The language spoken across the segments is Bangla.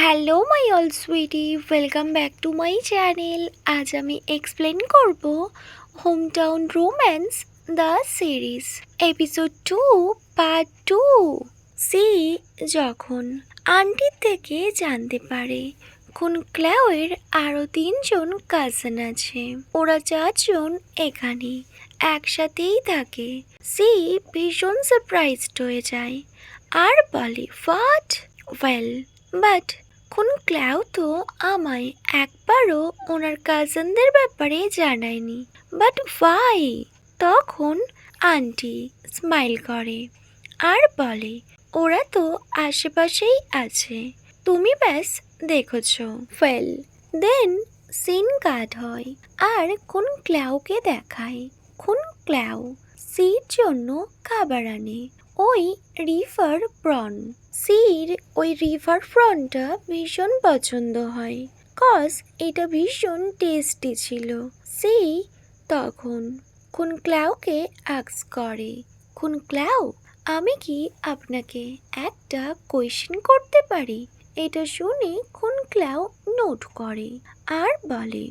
Hello my all sweetie, welcome back to my channel. আজ আমি এক্সপ্লেন করব hometown romance the series episode 2 part 2। She যখন আন্টির থেকে জানতে পারে খুন ক্ল্যাওয়ের আরও 3জন কাজিন আছে, ওরা 4জন এখানে একসাথেই থাকে, সি ভীষণ সারপ্রাইজড হয়ে যায় আর বলে হোয়াট। ওয়েল বাট খুন ক্ল্যাও তো আমায় একবারও ওনার কাজিনদের ব্যাপারে জানায়নি, বাট ওয়াই? তখন আন্টি স্মাইল করে আর বলে ওরা তো আশেপাশেই আছে, তুমি ব্যাস দেখেছ। ওয়েল দেন সিন কাট হয় আর খুন ক্ল্যাওকে দেখায়। খুন ক্ল্যাও সির জন্য খাবার আনে, ওই রিভার প্রন। সির ওই রিভার প্রনটা ভীষণ পছন্দ হয়, কজ এটা ভীষণ টেস্টি ছিল। সি তখন খুন ক্ল্যাওকে আস্ক করে, খুন ক্ল্যাও আমি কি আপনাকে একটা কোয়েশ্চেন করতে পারি? এটা শুনে খুন ক্ল্যাও নোট করে আর বলে।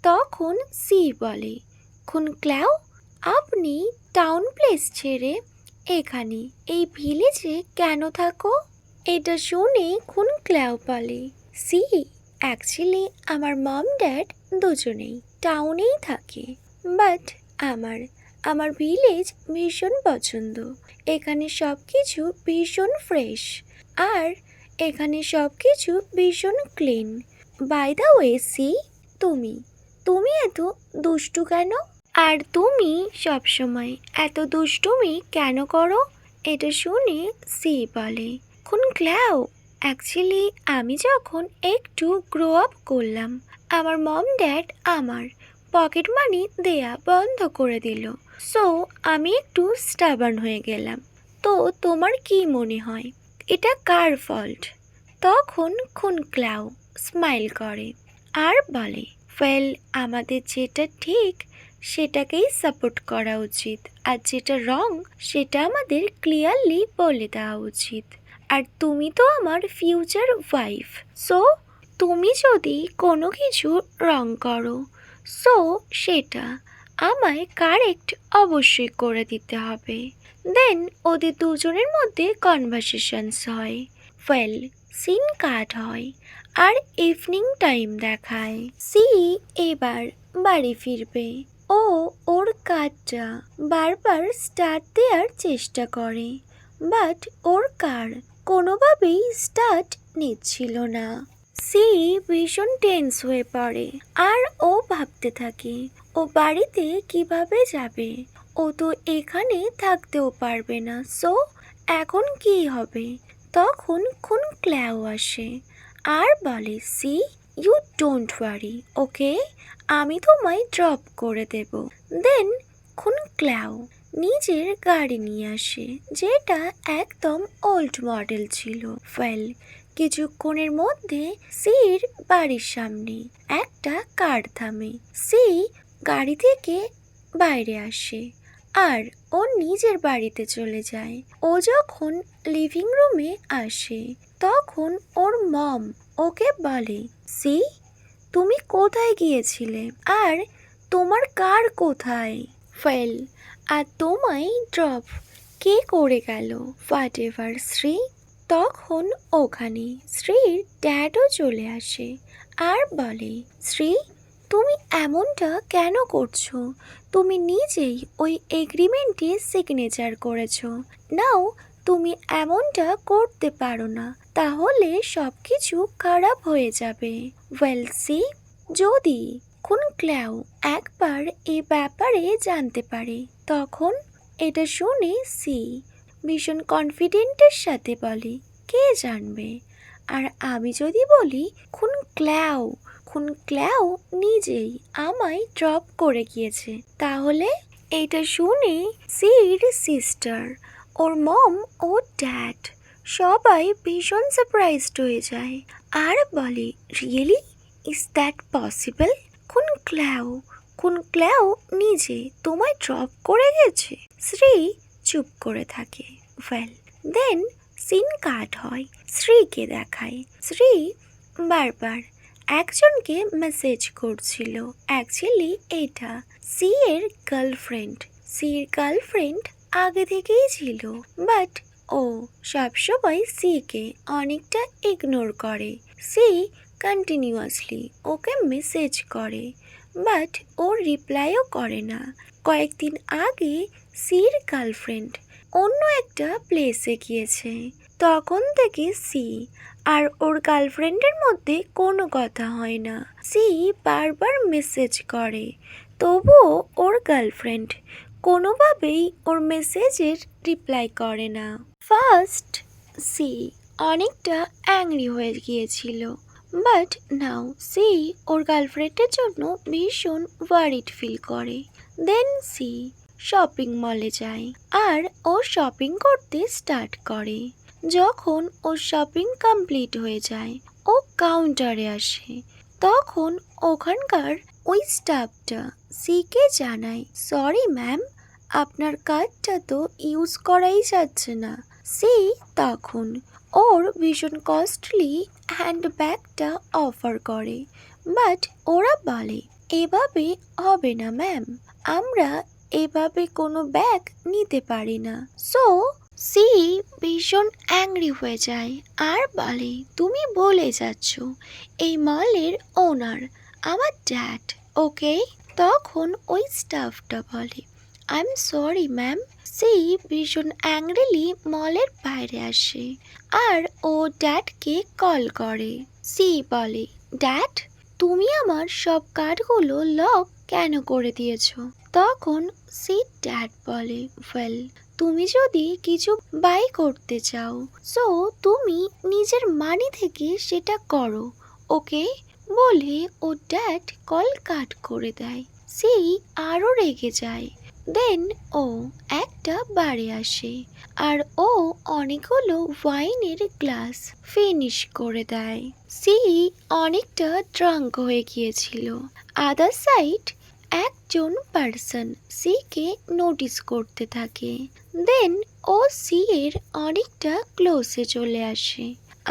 তখন সি বলে, খুন ক্ল্যাও আপনি টাউন প্লেস ছেড়ে এখানে এই ভিলেজে কেন থাকো? এটা শুনে খুন ক্ল্যাও বলে, সি অ্যাকচুয়ালি আমার মম ড্যাড দুজনেই টাউনেই থাকে, বাট আমার আমার ভিলেজ ভীষণ পছন্দ। এখানে সব কিছু ভীষণ ফ্রেশ আর এখানে সব কিছু ভীষণ clean. By the way she, তুমি তুমি এত দুষ্টু কেন? আর তুমি সবসময় এত দুষ্টুমি কেন করো? এটা শুনে সি বলে, খুন ক্ল্যাও অ্যাকচুয়ালি আমি যখন একটু গ্রো আপ করলাম, আমার মম ড্যাড আমার পকেট মানি দেয়া বন্ধ করে দিল, সো আমি একটু স্টাবার্ন হয়ে গেলাম। তো তোমার কি মনে হয় এটা কার ফল্ট? তখন খুন ক্ল্যাও স্মাইল করে আর বলে, ওয়েল আমাদের যেটা ঠিক সেটাকেই সাপোর্ট করা উচিত, আর যেটা রং সেটা আমাদের ক্লিয়ারলি বলে দেওয়া উচিত। আর তুমি তো আমার ফিউচার ওয়াইফ, সো তুমি যদি কোনো কিছু রং করো, সো সেটা আমায় কারেক্ট অবশ্যই করে দিতে হবে। দেন ওদের দুজনের মধ্যে কনভারসেশনস হয়। ওয়েল সিন কাট হয় আর ইভিনিং টাইম দেখায়। সি এবার বাড়ি ফিরবে, ও ওর কারটা বারবার স্টার্ট দেওয়ার চেষ্টা করে, বাট ওর কার কোনোভাবেই স্টার্ট নিচ্ছিল না। সি ভীষণ টেন্স হয়ে পড়ে আর ও ভাবতে থাকে ও বাড়িতে কিভাবে যাবে, ও তো এখানে থাকতেও পারবে না, সো এখন কি হবে? তখন খুন ক্ল্যাও আসে আর বলে, সি ইউ ডোন্ট ওয়ারি, ওকে আমি তোমায় ড্রপ করে দেব। দেন খুন ক্ল্যাও নিজের গাড়ি নিয়ে আসে, যেটা একদম ওল্ড মডেল ছিল। ওয়েল কিছুক্ষণের মধ্যে সির বাড়ির সামনে একটা কার থামে। সি গাড়ি থেকে বাইরে আসে আর ও নিজের বাড়িতে চলে যায়। ও যখন লিভিং রুমে আসে তখন ওর মম ওকে বলে, সি তুমি কোথায় গিয়েছিলে আর তোমার কার কোথায়? ওয়েল আর তোমায় ড্রপ কে করে গেল? What ever Shri. তখন ওখানে শ্রীর ড্যাডও চলে আসে আর বলে, শ্রী তুমি এমনটা কেন করছো? তুমি নিজেই ওই এগ্রিমেন্টে সিগনেচার করেছো, নাও তুমি এমনটা করতে পারো না, তাহলে সব কিছু খারাপ হয়ে যাবে। ওয়েল সি যদি খুন ক্ল্যাও একবার এ ব্যাপারে জানতে পারে, তখন এটা শুনে সি ভীষণ কনফিডেন্টের সাথে বলে, কে জানবে? আর আমি যদি বলি খুন ক্ল্যাও নিজেই আমায় ড্রপ করে গিয়েছে, তাহলে? এটা শুনে সির সিস্টার, ওর মম ও ড্যাড সবাই ভীষণ সারপ্রাইজড হয়ে যায় আর বলে, রিয়েলি ইজ দ্যাট পসিবল? খুন ক্ল্যাও নিজে তোমায় ড্রপ করে গেছে? শ্রী চুপ করে থাকে। ওয়েল দেন সিন কাট হয়, শ্রীকে দেখায়। শ্রী বারবার একজনকে মেসেজ করছিল। অ্যাকচুয়ালি এটা সি এর গার্লফ্রেন্ড। সির গার্লফ্রেন্ড আগে থেকেই ছিল, বাট ও সবসময় সিকে অনেকটা ইগনোর করে। সি কন্টিনিউয়াসলি ওকে মেসেজ করে, বাট ও রিপ্লাইও করে না। কয়েকদিন আগে সির গার্লফ্রেন্ড অন্য একটা প্লেসে গিয়েছে। তখন থেকে সি আর ওর গার্লফ্রেন্ডের মধ্যে কোনো কথা হয় না। সি বারবার মেসেজ করে, তবুও ওর গার্লফ্রেন্ড কোনোভাবেই ওর মেসেজের রিপ্লাই করে না। ফার্স্ট সি অনেকটা অ্যাংরি হয়ে গিয়েছিল, বাট নাও সি ওর গার্লফ্রেন্ডের জন্য ভীষণ ওয়ারিড ফিল করে। দেন সি শপিং মলে যায় আর ও শপিং করতে স্টার্ট করে। যখন ওর শপিং কমপ্লিট হয়ে যায় ও কাউন্টারে আসে, তখন ওখানকার ওই স্টাফটা সিকে জানায়, সরি ম্যাম, আপনার কার্ডটা তো ইউজ করাই যাচ্ছে না। সি তখন ওর ভীষণ কস্টলি হ্যান্ডব্যাগটা অফার করে, বাট ওরা বলে এভাবে হবে না ম্যাম, আমরা এভাবে কোনো ব্যাগ নিতে পারি না। সো সি ভীষণ অ্যাংরি হয়ে যায় আর বলে, তুমি বলে যাচ্ছ এই মলের ওনার আমার ড্যাড, ওকে? তখন ওই স্টাফটা বলে, I am sorry ma'am. She ভীষণ অ্যাংরিলি মলের বাইরে আসে আর ও ড্যাডকে কল করে। সি বলে, ড্যাড, তুমি আমার সব কার্ডগুলো লক কেন করে দিয়েছ? তখন সি ড্যাড বলে, ওয়েল, তুমি যদি কিছু বাই করতে চাও, সো তুমি নিজের মানি থেকে সেটা করো, ওকে? বলে ও ড্যাড কল কাট করে দেয়। সি আরও রেগে যায়। দেন ও একটা বারে আসে আর ও অনেকগুলো ওয়াইনের গ্লাস ফিনিশ করে দেয়। সি অনেকটা ড্রাঙ্ক হয়ে গিয়েছিল। আদার সাইড একজন পার্সন সিকে নোটিস করতে থাকে। দেন ও সি এর অনেকটা ক্লোজে চলে আসে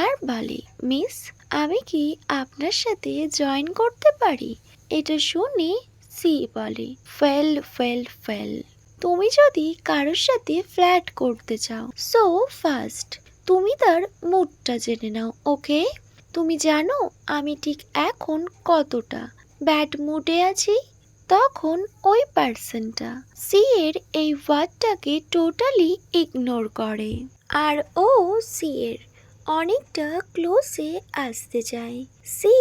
আর বলে, মিস, আমি কি আপনার সাথে জয়েন করতে পারি? এটা শুনে সি বলে, ফেল ফেল ফেল, তুমি যদি কারোর সাথে ফ্ল্যাট করতে চাও, সো ফার্স্ট তুমি তার মুডটা জেনে নাও, ওকে? তুমি জানো আমি ঠিক এখন কতটা ব্যাড মুডে আছি? তখন ওই পার্সনটা সি এর এই ওয়ার্ডটাকে টোটালি ইগনোর করে আর ও সি এর অনেকটা ক্লোজে আসতে চায়। সি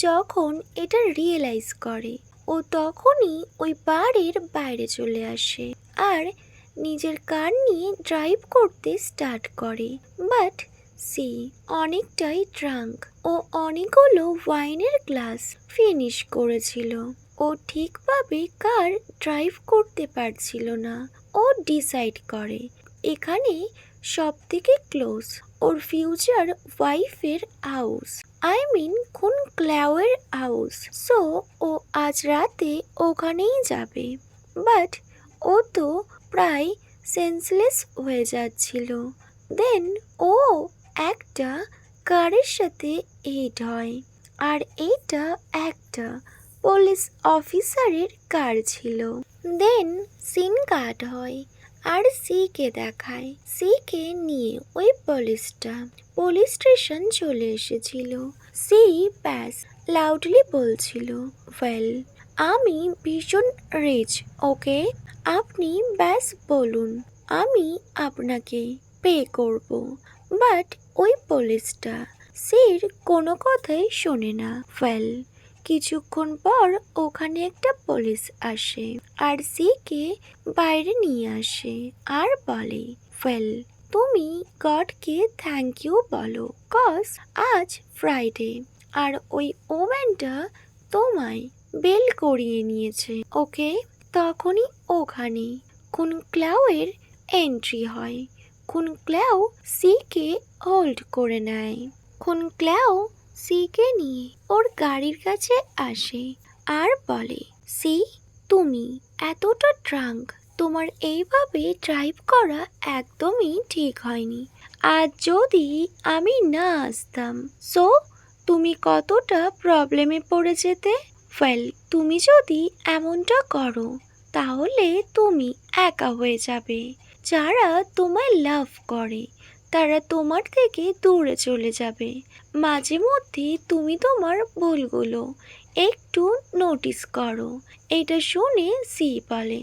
যখন এটা রিয়েলাইজ করে, ও তখনই ওই বারের বাইরে চলে আসে আর নিজের কার নিয়ে ড্রাইভ করতে স্টার্ট করে। বাট সি অনেকটাই ড্রাঙ্ক, ও অনেকগুলো ওয়াইনের গ্লাস ফিনিশ করেছিল। ও ঠিকভাবে কার ড্রাইভ করতে পারছিল না। ও ডিসাইড করে এখানে সব থেকে ক্লোজ ওর ফিউচার ওয়াইফের হাউস, আই মিন খুন ক্লাওয়ের হাউস। সো ও আজ রাতে ওখানেই যাবে। বাট ও তো প্রায় সেন্সলেস হয়ে যাচ্ছিল। দেন ও একটা কারের সাথে হিট হয় আর এইটা একটা পুলিশ অফিসারের কার ছিল। দেন সিন কাট হয় আর সিকে দেখায়। সিকে নিয়ে ওই পুলিশ স্টেশন চলে এসেছিল। সি ব্যাস লাউডলি বলছিল, ওয়েল, আমি ভীষণ রিচ, ওকে? আপনি ব্যাস বলুন, আমি আপনাকে পে করব। বাট ওই পুলিশটা সির কোনো কথাই শোনে না। ওয়েল, কিছুক্ষণ পর ওখানে একটা পুলিশ আসে আর সিকে বাইরে নিয়ে আসে আর বলে, ওয়েল, তুমি গডকে থ্যাংক ইউ বলো, কজ আজ ফ্রাইডে আর ওই ওম্যানটা তোমায় বেল করিয়ে নিয়েছে, ওকে? তখনই ওখানে খুন ক্লাউয়ের এন্ট্রি হয়। খুন ক্লাউ সিকে হোল্ড করে নেয়। খুন ক্লাউ সিকে নিয়ে ওর গাড়ির কাছে আসে আর বলে, সি, তুমি এতটা ড্রাঙ্ক, তোমার এইভাবে ড্রাইভ করা একদমই ঠিক হয়নি। আর যদি আমি না আসতাম, সো তুমি কতটা প্রবলেমে পড়ে যেতে। ওয়েল, তুমি যদি এমনটা করো তাহলে তুমি একা হয়ে যাবে। যারা তোমায় লাভ করে তারা তোমার থেকে দূরে চলে যাবে। মাঝে মধ্যে তুমি তোমার ভুলগুলো একটু নোটিস করো। এটা শুনে সি বলে,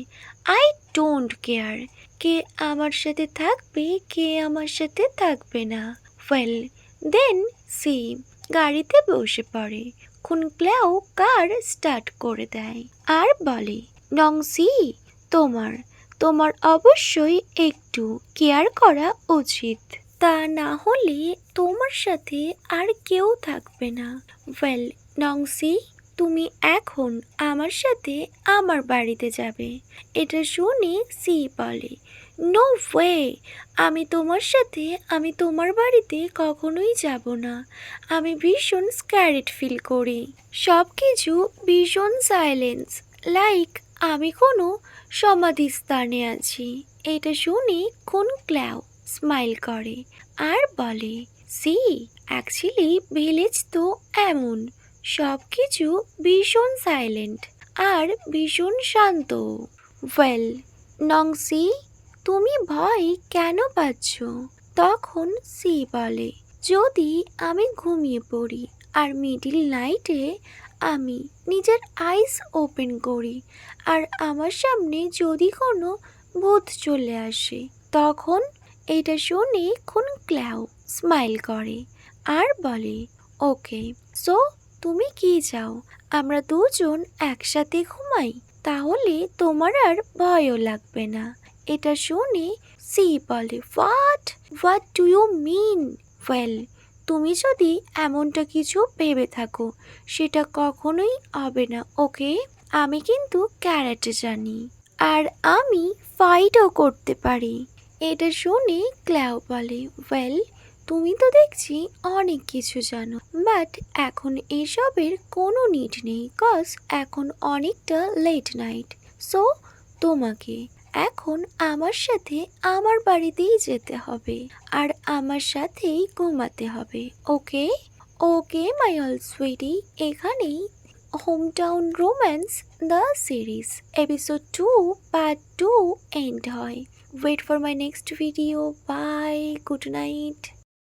আই ডোন্ট কেয়ার কে আমার সাথে থাকবে কে আমার সাথে থাকবে না। ওয়েল দেন সি গাড়িতে বসে পড়ে। ক্লেও কার স্টার্ট করে দেয় আর বলে, নংসি, তোমার তোমার অবশ্যই একটু কেয়ার করা উচিত, তা না হলে তোমার সাথে আর কেউ থাকবে না। ওয়েল নংসি, তুমি এখন আমার সাথে আমার বাড়িতে যাবে। এটা শুনে সি বলে, নো ওয়ে, আমি তোমার বাড়িতে কখনোই যাব না। আমি ভীষণ স্ক্যারেড ফিল করি। সব কিছু ভীষণ সাইলেন্স, লাইক আমি কোনো সমাধিস্থানে আছি। এটা শুনে ক্ল্যাও স্মাইল করে আর বলে, সি অ্যাকচুয়ালি ভিলেজ তো এমন, সব কিছু ভীষণ সাইলেন্ট আর ভীষণ শান্ত। ওয়েল নংসি, তুমি ভয় কেন পাচ্ছ? তখন সি বলে, যদি আমি ঘুমিয়ে পড়ি আর মিডিল নাইটে আমি নিজের আইস ওপেন করি আর আমার সামনে যদি কোনো ভূত চলে আসে তখন। এটা শুনে ক্ল্যাও স্মাইল করে আর বলে, ওকে, সো তুমি কি চাও আমরা দুজন একসাথে ঘুমাই? তাহলে তোমার আর ভয়ও লাগবে না। এটা শুনে সি বলে, what do you mean? Well, তুমি যদি এমনটা কিছু ভেবে থাকো সেটা কখনোই হবে না, ওকে? আমি কিন্তু ক্যারাটে জানি আর আমি ফাইটও করতে পারি। এটা শুনে ক্ল্যাও বলে, ওয়েল, তুমি তো দেখছি অনেক কিছু জানো, বাট এখন এসবের কোনো নিড নেই, কজ এখন অনেকটা লেট নাইট। সো তোমাকে এখন আমার সাথে আমার বাড়িতেই যেতে হবে আর আমার সাথেই ঘুমাতে হবে, ওকে? ওকে মাই অল সুইটি, এখানেই hometown romance the series episode 2 part 2 end হয়। Wait for my next video. Bye. Good night.